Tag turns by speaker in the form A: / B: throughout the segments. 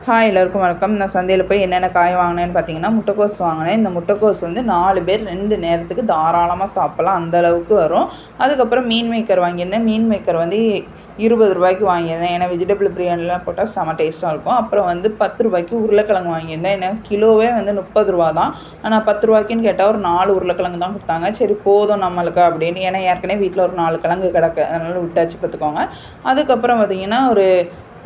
A: Hi எல்லோருக்கும் வணக்கம். நான் சந்தையில் போய் என்னென்ன காய் வாங்கினேன்னு பார்த்தீங்கன்னா, முட்டைக்கோஸ் வாங்கினேன். இந்த முட்டைக்கோஸ் வந்து 4 பேர் 2 நேரத்துக்கு தாராளமாக சாப்பிட்லாம், அந்தளவுக்கு வரும். அதுக்கப்புறம் மீன் மேக்கர் வாங்கியிருந்தேன். மீன் மேக்கர் வந்து 20 ரூபாய்க்கு வாங்கியிருந்தேன். ஏன்னா வெஜிடபிள் பிரியாணிலாம் போட்டால் செம டேஸ்ட்டாக இருக்கும். அப்புறம் வந்து 10 ரூபாய்க்கு உருளைக்கிழங்கு வாங்கியிருந்தேன். ஏன்னா கிலோவே வந்து 30 ரூபா தான். ஆனால் 10 ரூபாய்க்குன்னு கேட்டால் ஒரு 4 உருளைக்கிழங்கு தான் கொடுத்தாங்க. சரி போதும் நம்மளுக்கு அப்படின்னு, ஏன்னா ஏற்கனவே வீட்டில் ஒரு 4 கிழங்கு கிடக்கு, அதனால் விட்டாச்சு பார்த்துக்கோங்க. அதுக்கப்புறம் பார்த்திங்கன்னா ஒரு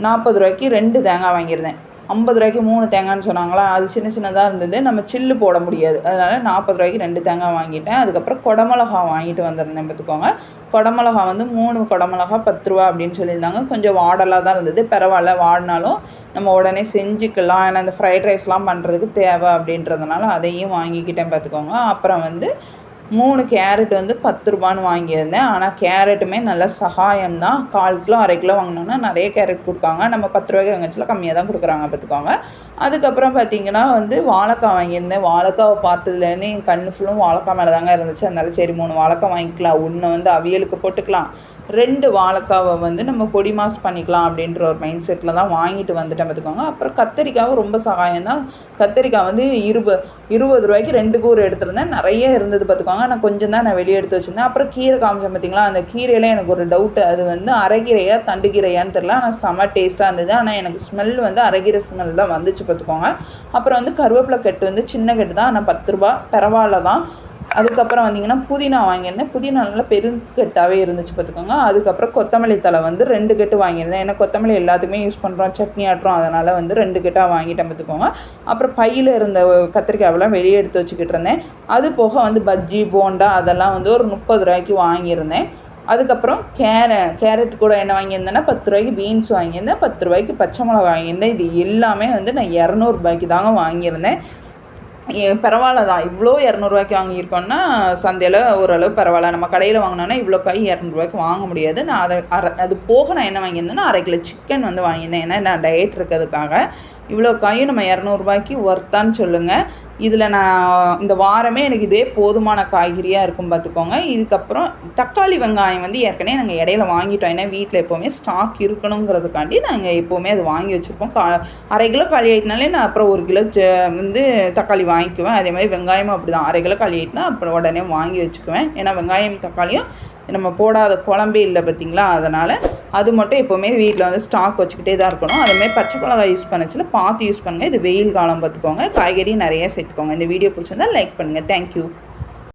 A: 40 ரூபாய்க்கு 2 தேங்காய் வாங்கியிருந்தேன். 50 ரூபாய்க்கு 3 தேங்காய்னு சொன்னாங்களா, அது சின்ன சின்னதாக இருந்தது, நம்ம சில்லு போட முடியாது, அதனால் 40 ரூபாய்க்கு 2 தேங்காய் வாங்கிட்டேன். அதுக்கப்புறம் குடமிளகா வாங்கிட்டு வந்திருந்தேன் பார்த்துக்கோங்க. குடமிளகா வந்து 3 குடமிளகா 10 ரூபா அப்படின்னு சொல்லியிருந்தாங்க. கொஞ்சம் வாடலாக தான் இருந்தது, பரவாயில்ல, வாடினாலும் நம்ம உடனே செஞ்சுக்கலாம். ஏன்னா இந்த ஃப்ரைட் ரைஸ்லாம் பண்ணுறதுக்கு தேவை அப்படின்றதுனால அதையும் வாங்கிக்கிட்டேன் பார்த்துக்கோங்க. அப்புறம் வந்து 3 கேரட் வந்து 10 ரூபான்னு வாங்கியிருந்தேன். ஆனால் கேரட்டுமே நல்ல சகாயம் தான். 1/4 கிலோ 1/2 கிலோ வாங்கினோன்னா நிறைய கேரட் கொடுக்காங்க. நம்ம 10 ரூபாய்க்கு வாங்கிச்சில் கம்மியாக தான் கொடுக்குறாங்க பார்த்துக்கோங்க. அதுக்கப்புறம் பார்த்திங்கன்னா வந்து வாழைக்காய் வாங்கியிருந்தேன். வாழைக்காவை பார்த்ததுலேருந்து என் கண் ஃபுல்லும் வாழைக்காய் மேலே தாங்க இருந்துச்சு. அதனால சரி 3 வாழைக்காய் வாங்கிக்கலாம். ஒன்று வந்து அவியலுக்கு போட்டுக்கலாம், 2 வாழைக்காவை வந்து நம்ம பொடி மாஸ் பண்ணிக்கலாம் அப்படின்ற ஒரு மைண்ட் செட்டில் தான் வாங்கிட்டு வந்துட்டேன் பார்த்துக்கோங்க. அப்புறம் கத்திரிக்காவும் ரொம்ப சகாயம் தான். கத்திரிக்காய் வந்து 20 ரூபாய்க்கு 2 கூறு எடுத்திருந்தேன். நிறைய இருந்தது பார்த்துக்கோங்க. நான் கொஞ்சம் தான் நான் வெளியே எடுத்து வச்சுருந்தேன். அப்புறம் கீரை காமிச்சேன் பார்த்திங்களா, அந்த கீரையில் எனக்கு ஒரு டவுட்டு, அது வந்து அரைக்கீரையா தண்டுக்கீரையான்னு தெரில. ஆனால் செம்ம டேஸ்ட்டாக இருந்தது. ஆனால் எனக்கு ஸ்மெல் வந்து அரைக்கீரை ஸ்மெல் தான் வந்துச்சு பார்த்துக்கோங்க. அப்புறம் வந்து கருவேப்பிலை கட்டு வந்து சின்ன கட்டு தான், ஆனால் 10 ரூபா, பரவாயில்ல தான். அதுக்கப்புறம் வந்திங்கன்னா புதினா வாங்கியிருந்தேன். புதினா நல்லா பெருங்கட்டாகவே இருந்துச்சு பார்த்துக்கோங்க. அதுக்கப்புறம் கொத்தமல்லி தழை வந்து 2 கட்டு வாங்கியிருந்தேன். ஏன்னா கொத்தமல்லி எல்லாத்துக்குமே யூஸ் பண்ணுறோம், சட்னி ஆட்டுறோம், அதனால் வந்து 2 கட்டாக வாங்கிட்டேன் பார்த்துக்கோங்க. அப்புறம் பையில் இருந்த கத்திரிக்காயெல்லாம் வெளியே எடுத்து வச்சுக்கிட்டு இருந்தேன். அது போக வந்து பஜ்ஜி போண்டா அதெல்லாம் வந்து ஒரு 30 ரூபாய்க்கு வாங்கியிருந்தேன். அதுக்கப்புறம் கேரட் கூட என்ன வாங்கியிருந்தேன்னா 10 ரூபாய்க்கு பீன்ஸ் வாங்கியிருந்தேன். 10 ரூபாய்க்கு பச்சை மிளகா வாங்கியிருந்தேன். இது எல்லாமே வந்து நான் 200 ரூபாய்க்கு தாங்க வாங்கியிருந்தேன். பரவாயில்ல தான், இவ்வளோ 200 ரூபாய்க்கு வாங்கியிருக்கோன்னா சந்தையில் ஓரளவு பரவாயில்ல. நம்ம கடையில் வாங்கினோன்னா இவ்வளோ காய் 200 ரூபாய்க்கு வாங்க முடியாது. நான் அது போக நான் என்ன வாங்கியிருந்தேன்னா 1/2 கிலோ சிக்கன் வந்து வாங்கியிருந்தேன். ஏன்னா நான் டயட் இருக்கிறதுக்காக. இவ்வளோ காயும் நம்ம 200 ரூபாய்க்கு ஒர்த்தான்னு சொல்லுங்கள். இதில் நான் இந்த வாரமே எனக்கு இதே போதுமான காய்கறியாக இருக்கும் பார்த்துக்கோங்க. இதுக்கப்புறம் தக்காளி வெங்காயம் வந்து ஏற்கனவே நாங்கள் இடையில வாங்கிட்டோம். ஏன்னா வீட்டில் எப்போவுமே ஸ்டாக் இருக்கணுங்கிறதுக்காண்டி நாங்கள் எப்போவுமே அது வாங்கி வச்சுருப்போம். 1/2 கிலோ காலி ஆகிட்டனாலே நான் அப்புறம் 1 கிலோ வந்து தக்காளி வாங்கிக்குவேன். அதே மாதிரி வெங்காயமும் அப்படி தான், 1/2 கிலோ காலி ஆகிட்டுனா அப்புறம் உடனே வாங்கி வச்சுக்குவேன். ஏன்னா வெங்காயம் தக்காளியும் நம்ம போடாத குழம்பே இல்லை பார்த்திங்களா, அதனால் அது மட்டும் எப்போவுமே வீட்டில் வந்து ஸ்டாக் வச்சுக்கிட்டே தான் இருக்கணும். அதேமாதிரி பச்சை மிளகாய் யூஸ் பண்ணிச்சில் பார்த்து யூஸ் பண்ணுங்கள். இது வெயில் காலம் பார்த்துக்கோங்க. காய்கறி நிறைய சேர்த்துக்கோங்க. இந்த வீடியோ பிடிச்சிருந்தால் லைக் பண்ணுங்கள். தேங்க்யூ.